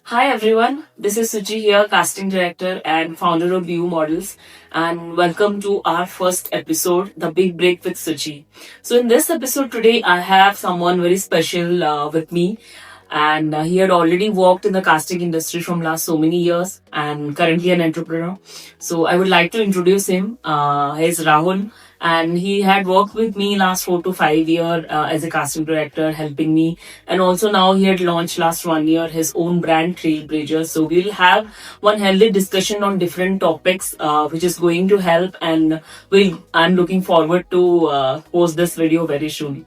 Hi everyone, this is Suchi here, casting director and founder of View Models, and welcome to our first episode, The Big Break with Suchi. So, in this episode today, I have someone very special with me, and he had already worked in the casting industry from last so many years, and currently an entrepreneur. So, I would like to introduce him. He's Rahul, and he had worked with me last 4 to 5 years as a casting director, helping me, and also now he had launched last 1 year his own brand Trailblazers. So we'll have one healthy discussion on different topics, which is going to help, and I'm looking forward to post this video very soon.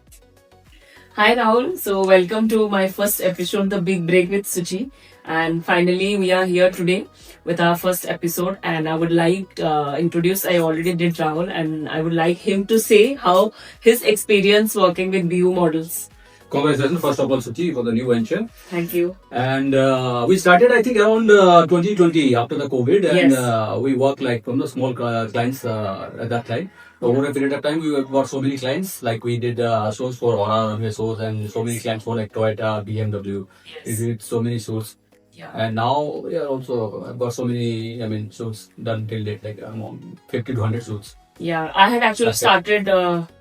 Hi Rahul, so welcome to my first episode, The Big Break with Suchi. And finally, we are here today with our first episode. And I would like introduce. I already did Rahul, and I would like him to say how his experience working with BU models. Congratulations, first of all, Suchi, for the new venture. Thank you. And we started, I think, around 2020 after the COVID, and Yes. we worked like from the small clients at that time. Over a period of time, we got so many clients. Like we did shows for Aura shows, and so many clients for like Toyota, BMW. We Yes. did so many shows, Yeah. and now we are also I've got so many. I mean, shows done till date, like 50 to 100 shows. Yeah, I had actually That's it. started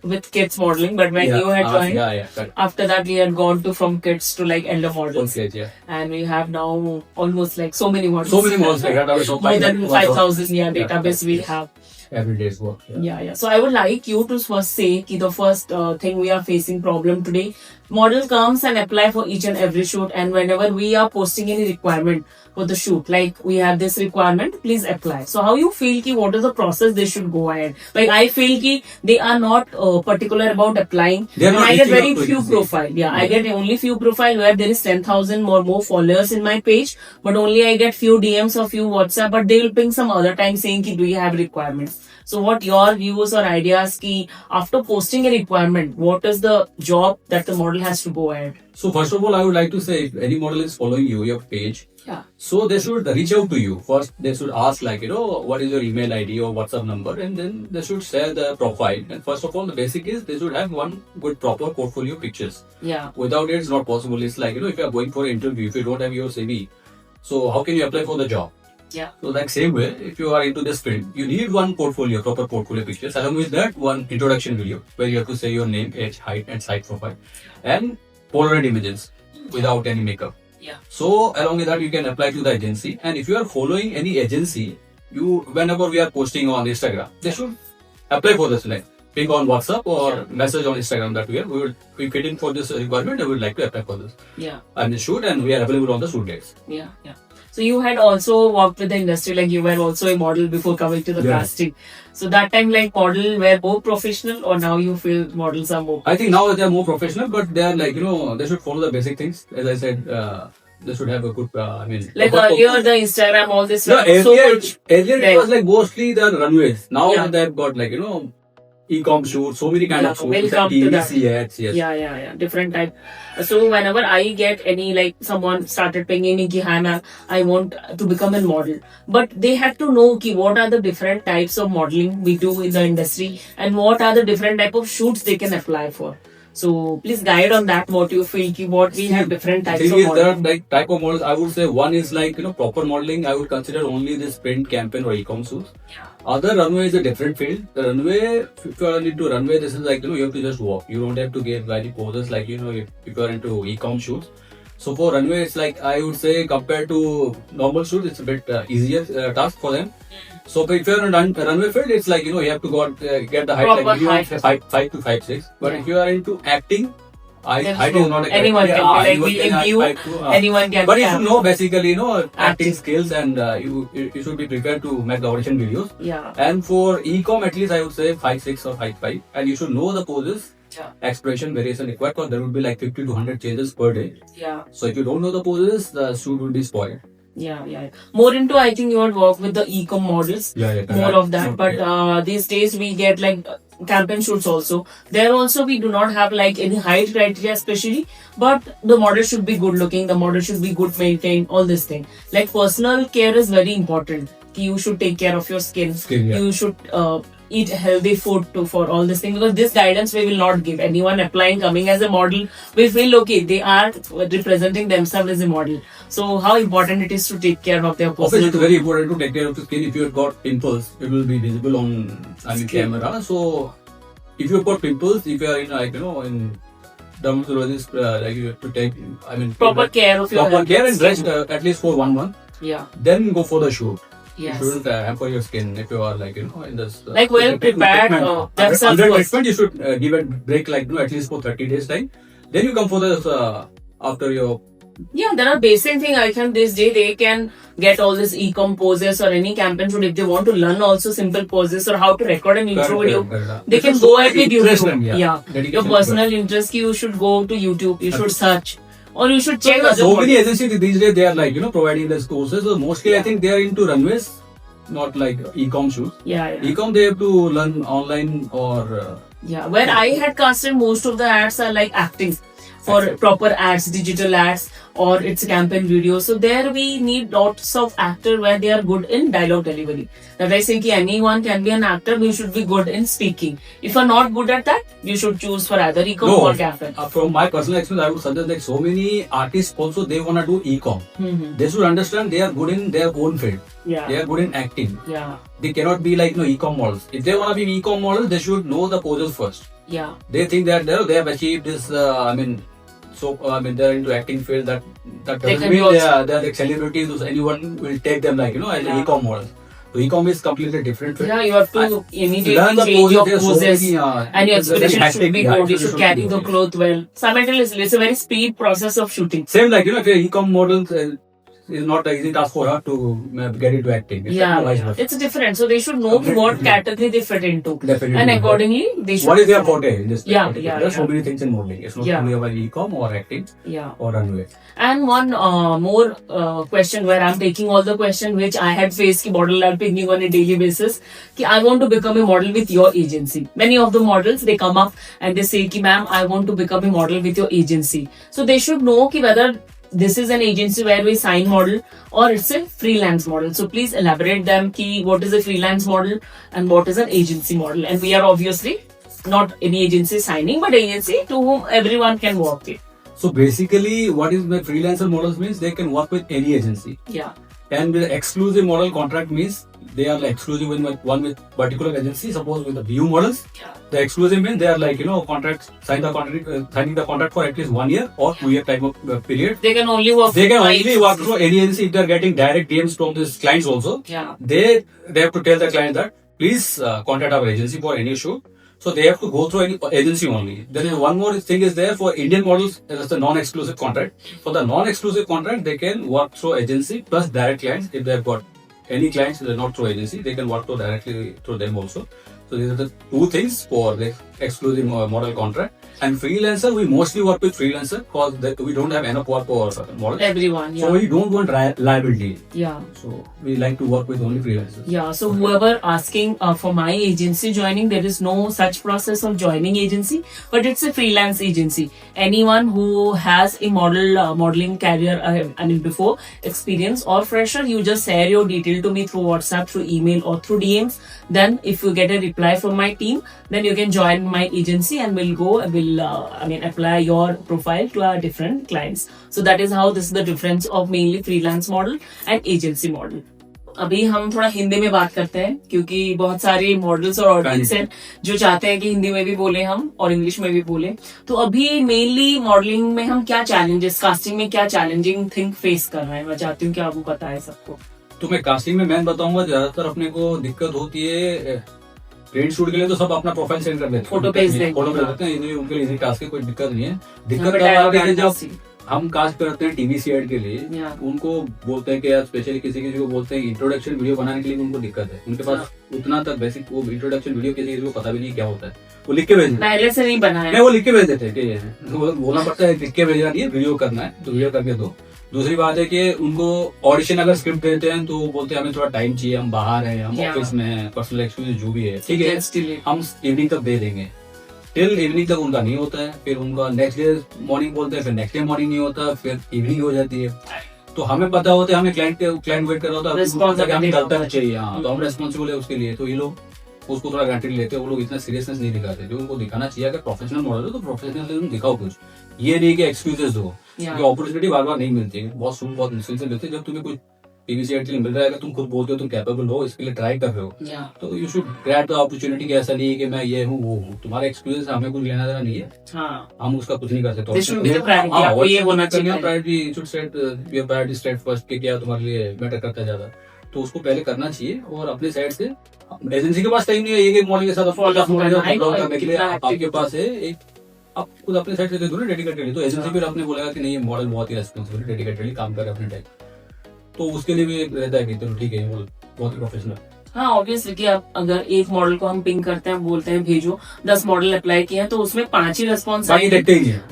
with kids modeling, but when Yeah, you had joined, yeah, correct. after that we had gone to from kids to like elder models, Okay, yeah. and we have now almost like so many models. So many models like that. I was so More than 5,000 Yeah, database we yes. have. Every day's work. Yeah. So I would like you to first say ki the first thing we are facing problem today. Model comes and apply for each and every shoot, and whenever we are posting any requirement for the shoot, like we have this requirement, please apply. So how you feel ki what is the process they should go ahead? Like I feel ki they are not particular about applying. They are And not I get reaching very out to few you. profile. Yeah, I get only few profile where there is 10,000 or more followers in my page, but only I get few DMs or few WhatsApp, but they will ping some other time saying ki do you have requirements? So what your views or ideas ki after posting a requirement, what is the job that the model has to go ahead? So first of all, I would like to say if any model is following you, your page, Yeah. so they should reach out to you. First, they should ask like, what is your email ID or WhatsApp number, and then they should share the profile. And first of all, the basic is they should have one good proper portfolio pictures. Yeah. Without it, it's not possible. It's like, if you are going for an interview, if you don't have your CV, so how can you apply for the job? Yeah. So like same way, if you are into this field, you need one portfolio, proper portfolio pictures. Along with that, one introduction video where you have to say your name, age, height, and site profile, and Polaroid images without any makeup. Yeah. So along with that, you can apply to the agency. And if you are following any agency, whenever we are posting on Instagram, they should apply for this like ping on WhatsApp or message on Instagram that we get in for this requirement and we would like to apply for this. Yeah. And the shoot, and we are available on the shoot dates. Yeah. So you had also worked with the industry, like you were also a model before coming to the Yeah. casting. So that time, like model were more professional, or now you feel models are more? I think now they are more professional, but they are like, they should follow the basic things. As I said, they should have a good, Like proper- earlier, the Instagram, all this. No, was so earlier, much. earlier it Right. was like mostly the runways. Now Yeah. they've got like, e-com shoots, so many kind Yeah, of shoots. we'll come to that. TVC ads, yes. Yeah. Different type. So whenever I get any like someone started pinging me ki hi ma'am, I want to become a model. But they have to know ki what are the different types of modeling we do in the industry and what are the different type of shoots they can apply for. So please guide on that what you feel ki what we have different types Thing of is, there are modeling. like type of models. I would say one is like, proper modeling. I would consider only this print campaign or e-com shoots. Yeah. Other runway is a different field. The runway, if you are into runway, this is like, you have to just walk. You don't have to give very poses like, if you are into e-com shoots. So for runway, it's like, I would say compared to normal shoots, it's a bit easier task for them. So if you're in runway field, it's like, you have to get the height Proper like minimum height. 5 to 5'6". But Yeah. if you are into acting, There's height no- is not a anyone can be like anyone we can in have view, 5 to, anyone can but you have. should know basically, acting Acting. skills, and you should be prepared to make the audition videos. Yeah. And for e-com, at least I would say 5'6" or 5'5", and you should know the poses, Yeah. expression, variation required, because there would be like 50 to 100 changes per day. Yeah. So if you don't know the poses, the shoot will be spoiled. Yeah. More into, I think you would work with the e-com models. More of that. But these days we get like campaign shoots also. There also we do not have like any height criteria especially, but the model should be good looking, the model should be good maintained, all this thing. Like personal care is very important. You should take care of your skin. Skin, yeah. You should eat healthy food too for all this thing, because this guidance we will not give. Anyone applying, coming as a model, we feel okay, they are representing themselves as a model. So how important it is to take care of their Obviously, personal it's very important to take care of the skin. If you have got pimples, it will be visible on Skin. camera. So if you have got pimples, if you are in in dermatologist, you have to take proper care of your proper care and skin. rest at least for 1 month. Yeah. Then go for the shoot. Yes. You shouldn't hamper your skin if you are in this. Like well prepared. Themselves Under first. treatment, you should give a break at least for 30 days time. Then you come for this after your. Yeah, there are basic things. I think this day they can get all this e-com poses or any campaign shoot. If they want to learn also simple poses or how to record an intro video, they can go ahead with YouTube. Yeah. Your personal interest, you should go to YouTube. You should search. Or you should check other So many models. agencies these days they are providing these courses. So mostly I think they are into runways, not like e-com shoots. Yeah. E-com they have to learn online or. Yeah, where I had casted, most of the ads are like acting for proper ads, digital ads, or it's a campaign video. So there we need lots of actor where they are good in dialogue delivery. That I say ki anyone can be an actor, we should be good in speaking. If you're not good at that, you should choose for either e-com No, or campaign. From my personal experience, I would suggest like so many artists also they wanna do e-com. Mm-hmm. They should understand they are good in their own field. Yeah. They are good in acting. Yeah. They cannot be e-com models. If they wanna be e-com models, they should know the poses first. Yeah. They think that they have achieved this. They're into acting field. That They doesn't can mean be they are they're like celebrities. So anyone will take them as Yeah. e-com models. So e-com is completely different field. Yeah, you have to Learn immediately the change your poses. There are so poses. many, And your there's a very expression should hectic- be yeah, good. You it should should carry be the good. cloth well. Simultaneously, it's a very speed process of shooting. Same if you're e-com models, is not an easy task for her to get into acting. It's Yeah, vice versa. it's different. So they should know what category they fit into, Definitely. and accordingly they should. What is their forte in this? Yeah, There's so yeah. many things in modeling. It's not Yeah. only about e-com or acting Yeah. or runway. And one more question where I'm taking all the question which I had faced ki model are picking on a daily basis. Ki I want to become a model with your agency. Many of the models they come up and they say ki ma'am I want to become a model with your agency. So they should know ki whether this is an agency where we sign model or it's a freelance model. So please elaborate them ki what is a freelance model and what is an agency model. And we are obviously not any agency signing, but agency to whom everyone can work with. So basically, what is the freelancer models means they can work with any agency. Yeah. And the exclusive model contract means they are exclusive with one with particular agency. Suppose with the view models, Yeah. the exclusive means they are signing the contract for at least 1 year or 2 year time of period. They can only work. They can with only clients. work through any agency if they are getting direct DMs from these clients also. Yeah. They have to tell the client that please contact our agency for any shoot. So they have to go through any agency only. There is one more thing is there for Indian models. That's the non-exclusive contract. For the non-exclusive contract, they can work through agency plus direct clients. If they have got any clients that are not through agency, they can work directly through them also. So these are the two things for the exclusive model contract. And freelancer, we mostly work with freelancer because we don't have enough work for models. Everyone, yeah. So we don't want liability. Yeah. So we like to work with only freelancers. Yeah, so whoever asking for my agency joining, there is no such process of joining agency, but it's a freelance agency. Anyone who has a modeling career, before experience or fresher, you just share your detail to me through WhatsApp, through email or through DMs. Then if you get a reply from my team, then you can join my agency and we'll apply your profile to our different clients. So that is how this is the difference of mainly freelance model and agency model. अभी हम थोड़ा हिंदी में बात करते हैं क्योंकि बहुत सारे मॉडल्स और ऑडियंस हैं जो चाहते हैं कि हिंदी में भी बोले हम और इंग्लिश में भी बोले. तो अभी मेनली मॉडलिंग में हम क्या चैलेंजेस, कास्टिंग में क्या चैलेंजिंग थिंग फेस कर रहे हैं, मैं चाहती हूँ कि आप बताएं सबको. तो मैं कास्टिंग में मैं बताऊंगा ज्यादातर अपने को दिक्कत होती है प्रिंट शूट के लिए तो सब अपना प्रोफाइल सेंड कर देते हैं, फोटो भेज देंगे. फोटो भेज देते हैं, उनके लिए इजी टास्क है, कोई दिक्कत नहीं है. दिक्कत हमें तब आती है dialogue जब आना हम कास्ट करते हैं टीवी एड के लिए. Yeah. उनको बोलते हैं कि यार स्पेशली किसी किसी को बोलते हैं इंट्रोडक्शन वीडियो बनाने के लिए उनको दिक्कत है. उनके पास उतना तक बेसिक वो इंट्रोडक्शन वीडियो किसी को पता भी नहीं क्या होता है. वो लिख के भेज देते हैं. पहले से नहीं बनाया. नहीं, वो लिख के भेज देते हैं कि ये है. तो वो बोलना पड़ता है लिख के भेजना नहीं है, वीडियो करना है तो वीडियो करके दो. दूसरी बात है कि उनको ऑडिशन अगर स्क्रिप्ट देते हैं तो वो बोलते हैं हमें थोड़ा टाइम चाहिए, हम बाहर हैं, हम Yeah. ऑफिस में हैं, पर्सनल एक्सपीरियंस जो भी है ठीक है Let's delete. हम इवनिंग तक दे देंगे. टिल इवनिंग तक उनका नहीं होता है, फिर उनका नेक्स्ट डे मॉर्निंग बोलते हैं, फिर नेक्स्ट डे मॉर्निंग नहीं होता, फिर इवनिंग हो जाती है. तो हमें पता होता है, हमें क्लाइंट वेट कर रहा होता है, हमें Responsibility करता चाहिए. हाँ, तो हम रेस्पॉन्सिबल है उसके लिए. तो ये लोग उसको थोड़ा ग्रांटेड लेते हैं, वो लोग इतना सीरियसनेस नहीं दिखाते। जो उनको दिखाना चाहिए, अगर प्रोफेशनल मॉडल हो तो प्रोफेशनलिज्म दिखाओ कुछ, ये नहीं कि एक्सक्यूजेस दो। ये अपॉर्चुनिटी बार बार नहीं मिलती है, बहुत शुरू बहुत मुश्किल से मिलती है। जब तुम्हें कुछ पीवीसी एंट्री मिल रहा है, अगर तुम खुद बोलते हो तुम कैपेबल हो, इसके लिए ट्राई कर रहे हो, तो you should grab the opportunity. ऐसा नहीं है कि मैं ये हूँ वो हूँ, तुम्हारा एक्सपीरियंस हमें कुछ लेना देना नहीं है, हम उसका कुछ नहीं कर सकते। क्या तुम्हारे लिए मैटर करता है ज्यादा, तो उसको पहले करना चाहिए। और अपने साइड से एजेंसी के पास टाइम नहीं है एक मॉडल के साथ करने के लिए, आपके पास है एक, आप खुद अपने साइड से दे दो ना डेडिकेटेडली। तो एजेंसी फिर आपने बोलेगा कि नहीं ये मॉडल बहुत ही रेस्पॉन्सिबल डेडिकेटेडली काम करे अपने टाइम, तो उसके लिए भी रहता है कि चलो ठीक है ये मॉडल बहुत ही प्रोफेशनल। हाँ ऑब्वियसली कि आप अगर एक मॉडल को हम पिंग करते हैं, बोलते हैं भेजो, 10 मॉडल अप्लाई किए हैं तो उसमें 5 ही रेस्पॉन्स आए,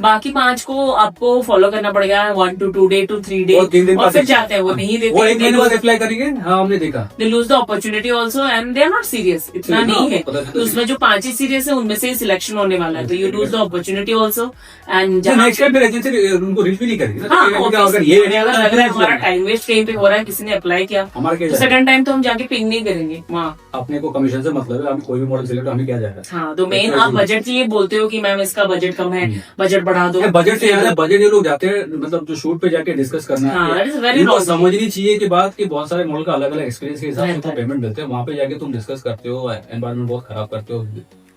बाकी 5 को आपको फॉलो करना पड़ेगा 1 to 2 day to 3 day, और फिर जाते हैं वो नहीं देते, वो एक महीने बाद अप्लाई करेंगे। हाँ हमने देखा, they lose the opportunity also and they are not serious, इतना नहीं है। तो उसमें जो 5 ही सीरियस है उनमें से सिलेक्शन होने वाला है, तो you lose the opportunity also. And उनको रीच भी नहीं करेगी। अगर लग रहा है हमारा टाइम वेस्ट कहीं पे हो रहा है, किसी ने अप्लाई किया, सेकंड टाइम तो हम जाके पिंग नहीं करेंगे वहाँ। अपने को कमीशन से मतलब है, हम कोई भी मॉडल सिलेक्ट हमें क्या जाएगा। हाँ तो मेन आप बजट के लिए बोलते हो कि मैम इसका बजट कम है, बजट बढ़ा दो। बजट से ज्यादा बजट ये लोग जाते हैं, मतलब जो शूट पे जाके डिस्कस करना है, समझनी चाहिए कि बात की बहुत सारे मॉडल का अलग अलग एक्सपीरियंस के हिसाब से पेमेंट मिलते हैं। वहाँ पे जाके तुम डिस्कस करते हो, एनवायरमेंट बहुत खराब करते हो,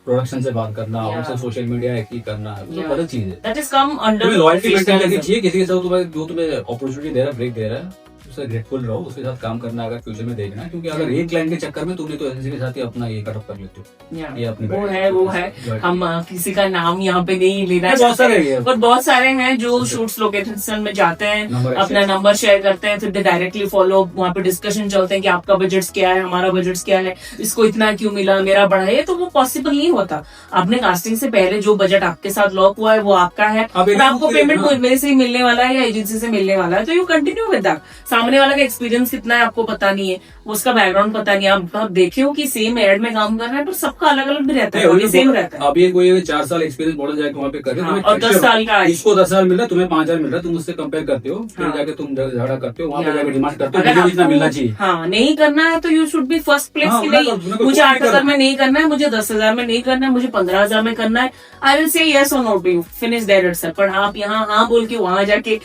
प्रोडक्शन से बात करना, उनसे सोशल मीडिया एक्टिव करना, तो गलत चीज है। That is come under loyalty maintain करनी चाहिए किसी के साथ, जो तुम्हें अपॉर्चुनिटी दे रहा है, ब्रेक दे रहा है, उससे ग्रेटफुल रहो, उसके साथ काम करना अगर फ्यूचर में देखना। क्योंकि अगर एक क्लाइंट के चक्कर में तुमने तो एजेंसी के साथ ही अपना ये कटअप कर लेते हो, ये अपनी वो है हम किसी का नाम यहाँ पे नहीं लेना चाहते, पर बहुत सारे हैं जो शूट्स लोकेशन में जाते हैं, अपना नंबर शेयर करते हैं, फिर दे डायरेक्टली फॉलो, वहाँ पे डिस्कशन चलते हैं कि आपका बजट क्या है, हमारा बजट क्या है, इसको इतना क्यों मिला, मेरा बढ़ा है। तो वो पॉसिबल नहीं होता। आपने कास्टिंग से पहले जो बजट आपके साथ लॉक हुआ है वो आपका है, और आपको पेमेंट मेरे से ही मिलने वाला है या एजेंसी से मिलने वाला है, तो यू कंटिन्यू विद दैट। सामने वाला का एक्सपीरियंस कितना है आपको पता नहीं है, उसका बैकग्राउंड पता नहीं है। आप देखे हो कि सेम एड में काम कर रहा है, तो सबका अलग अलग भी रहता है, सेम रहता है। अब ये कोई 4 साल एक्सपीरियंस मॉडल जाके वहाँ पे करे, और 10 साल का इसको 10 साल मिल रहा है, तुम्हें 5,000 मिल रहा है, तुम उससे कंपेयर करते हो, फिर जाके तुम झगड़ा करते हो, वहाँ पे जाके डिमांड करते हो मुझे इतना मिलना चाहिए। हाँ नहीं करना है तो you should be first place की नहीं, मुझे 8,000 में नहीं करना है, मुझे 10,000 में नहीं करना है, मुझे 15,000 में करना है। आई विल से यस और no to you, finish there itself. पर आप यहाँ हाँ बोल के वहाँ जाके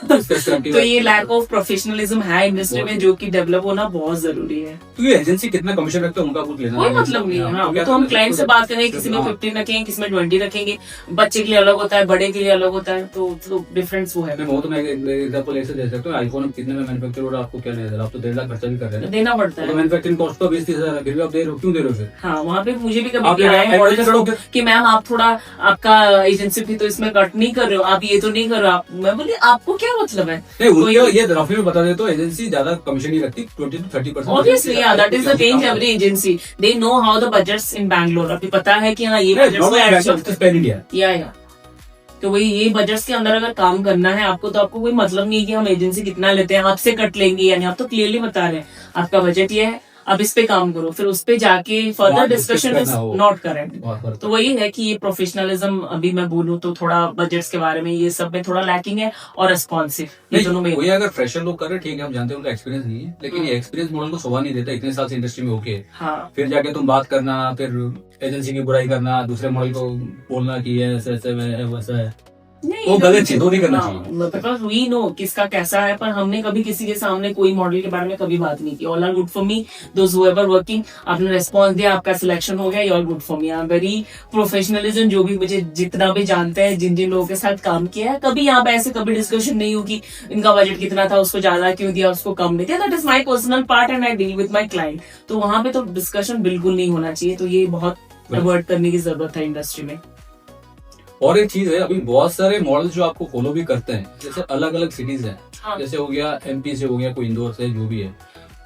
तो ये लैक ऑफ प्रोफेशनलिज्म है इंडस्ट्री में, जो कि डेवलप होना बहुत जरूरी है। तो ये एजेंसी कितना कमीशन रखता है उनका कुछ लेना कोई मतलब नहीं है। हाँ, तो हम क्लाइंट से बात करेंगे, किसी में 15 रखेंगे, किसी में 20 रखेंगे, बच्चे के लिए अलग होता है, बड़े के लिए अलग होता है, तो डिफरेंस वो है। मैं बहुत एग्जांपल ऐसे दे सकता हूँ, आईफोन कितने में मैन्युफैक्चर हो रहा है, आपको क्या नहीं दे रहा, आप तो 1.5 लाख खर्चा भी कर रहे हैं, देना पड़ता है। मैन्युफैक्चरिंग कॉस्ट तो 20-30 हजार, फिर भी आप दे रहे हो, क्यों दे रहे हो फिर? हाँ वहाँ पे मुझे भी कभी कि मैम आप थोड़ा, आपका एजेंसी भी तो इसमें कट नहीं कर रहे हो, आप ये तो नहीं कर रहे हो। आप मैं बोली आपको क्या मतलब है? ये रफी में बता दे तो एजेंसी ज्यादा कमीशन नहीं रखती, 20 to 30%। Obviously, yeah, that is the thing. Every agency they know how the budgets in Bangalore. अभी पता है कि हाँ ये budgets या तो वही ये बजट्स के अंदर अगर काम करना है आपको, तो आपको कोई मतलब नहीं है कि हम एजेंसी कितना लेते हैं, आपसे कट लेंगे, यानी आप तो क्लियरली बता रहे हैं आपका बजट ये है, अब इस पे काम करो, फिर उस पे जाके further discussion is not correct. तो वही है कि ये प्रोफेशनलिज्म, अभी मैं बोलूँ तो थोड़ा बजट्स के बारे में ये सब में थोड़ा लैकिंग है, और रेस्पॉन्सिव, ये दोनों में। वही अगर फ्रेशर लोग कर रहे ठीक है, हम जानते हैं उनका एक्सपीरियंस नहीं है, लेकिन ये एक्सपीरियंस मॉडल को शोभा नहीं देता इतने साल से इंडस्ट्री में होके। हाँ। फिर जाके तुम बात करना, फिर एजेंसी की बुराई करना, दूसरे मॉडल को बोलना कि ऐसे ऐसे वैसा है, वो गलत चीज नहीं करना चाहिए। बिकॉज वी नो किसका कैसा है, पर हमने कभी किसी के सामने कोई मॉडल के बारे में कभी बात नहीं की। All are good for me, those who ever working, आपने रेस्पॉन्स दिया, आपका सिलेक्शन हो गया, you are good for me. I am very professionalism, जो भी मुझे जितना भी जानते हैं, जिन जिन लोगों के साथ काम किया है, कभी यहाँ पे ऐसे कभी डिस्कशन नहीं हुई कि इनका बजट कितना था, उसको ज्यादा क्यों दिया, उसको कम नहीं दिया। That is my personal part and I deal with my client. तो वहां पे तो डिस्कशन बिल्कुल नहीं होना चाहिए। तो ये बहुत अवॉइड करने की जरूरत है इंडस्ट्री में। और एक चीज है, अभी बहुत सारे मॉडल जो आपको फॉलो भी करते हैं, जैसे अलग अलग सिटीज हैं। हाँ। जैसे हो गया एमपी से, हो गया कोई इंदौर से, जो भी है,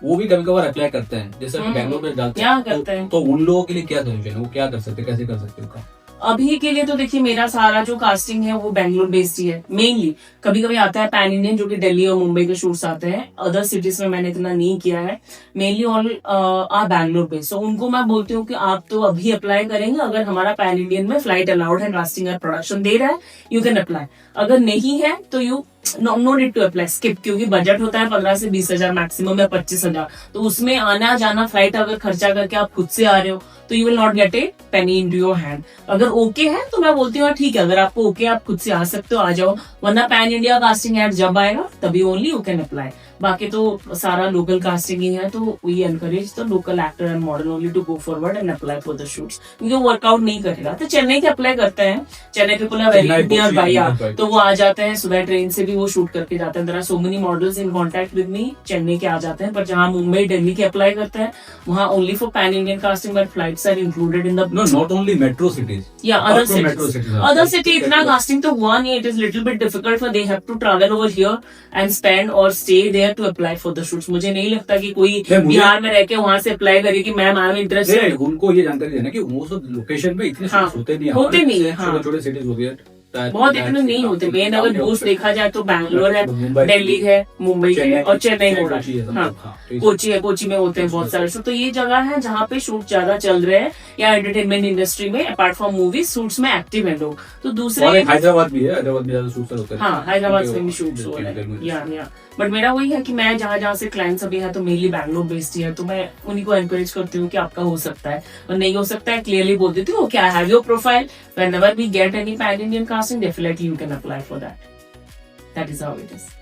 वो भी कभी कभार अप्लाई करते हैं। जैसे बैंगलोर में डालते हैं, तो उन लोगों के लिए क्या सोल्यूशन है, वो क्या कर सकते हैं, कैसे कर सकते हैं? अभी के लिए तो देखिए मेरा सारा जो कास्टिंग है वो बैंगलोर बेस्ड ही है मेनली। कभी कभी आता है पैन इंडियन, जो कि दिल्ली और मुंबई के शूट्स आते हैं। अदर सिटीज में मैंने इतना नहीं किया है, mainly all are Bangalore based. तो उनको मैं बोलती हूँ कि आप तो अभी अप्लाई करेंगे, अगर हमारा पैन इंडियन में फ्लाइट अलाउड है, कास्टिंग और प्रोडक्शन दे रहा है, यू कैन अप्लाई। अगर नहीं है तो you no need to apply, skip, क्योंकि बजट होता है 15 से 20 हजार मैक्सिमम या 25 हजार, तो उसमें आना जाना फ्लाइट अगर खर्चा करके आप खुद से आ रहे हो तो you will not get a penny in to your hand. अगर ओके है तो मैं बोलती हूँ ठीक है, अगर आपको ओके आप खुद से आ सकते हो आ जाओ, वरना पैन इंडिया कास्टिंग एड जब आएगा तभी ओनली यू कैन अप्लाई। बाकी तो सारा लोकल कास्टिंग ही है, तो we encourage the local actor and model only to go forward and apply for the shoots, क्योंकि वर्कआउट नहीं करेगा तो चेन्नई के अप्लाई करते हैं, Chennai people are very near by, तो वो आ जाते हैं सुबह ट्रेन से भी वो शूट करके जाते हैं। There are so many models in contact with me, Chennai के आ जाते हैं, पर जहां मुंबई दिल्ली के अप्लाई करते हैं वहां only for pan Indian casting, but flights are included in the No, not only metro cities. Yeah, Apart other from metro cities. cities. Other city इतना casting तो हुआ नहीं, it is little bit difficult for they have to travel over here and spend or stay there to apply for the shoots। मुझे नहीं लगता कि कोई बिहार में रह के वहाँ से अप्लाई करे कि मैम आई एम इंटरेस्टेड। उनको ये जानकारी देना कि मोस्ट ऑफ लोकेशन पे इतने हाँ, shoots होते नहीं होते नहीं है, हाँ। छोटे छोटे सिटीज होती है, बहुत इतने नहीं होते। मेन अगर दोस्त देखा जाए तो बैंगलोर है, दिल्ली है, मुंबई है और चेन्नई हो रहा है, हाँ, कोची है, कोची में होते हैं बहुत सारे शूट। तो ये जगह है जहाँ पे शूट ज्यादा चल रहे हैं, या एंटरटेनमेंट इंडस्ट्री में अपार्ट फ्रॉम मूवी शूट्स में एक्टिव है लोग। तो दूसरे हैदराबाद भी है, हैदराबाद में ज्यादा शूट्स होते हैं। हाँ, हैदराबाद में भी शूट्स हो रहे हैं, या बट मेरा वही है कि मैं जहाँ से क्लाइंट्स अभी है तो मेनली बैंगलोर बेस्ड ही है, तो मैं उन्हीं को एनकरेज करती हूँ कि आपका हो सकता है और नहीं हो सकता है क्लियरली बोल देती हूँ कि I have your profile, whenever we get any pan Indian casting definitely you can apply for that. That is how it is.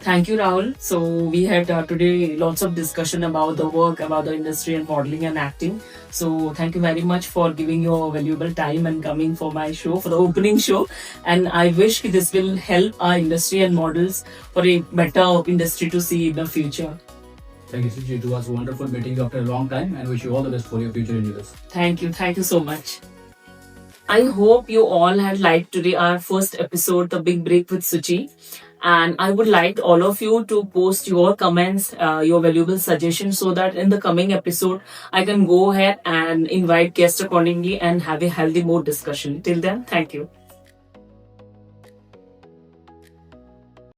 Thank you, Rahul. So we had today lots of discussion about the work, about the industry and modeling and acting. So thank you very much for giving your valuable time and coming for my show, for the opening show. And I wish this will help our industry and models for a better industry to see in the future. Thank you, Suchi. It was wonderful meeting you after a long time, and wish you all the best for your future endeavors. Thank you so much. I hope you all had liked today our first episode, The Big Break with Suchi. And I would like all of you to post your comments, your valuable suggestions, so that in the coming episode, I can go ahead and invite guests accordingly and have a healthy mood discussion. Till then, thank you.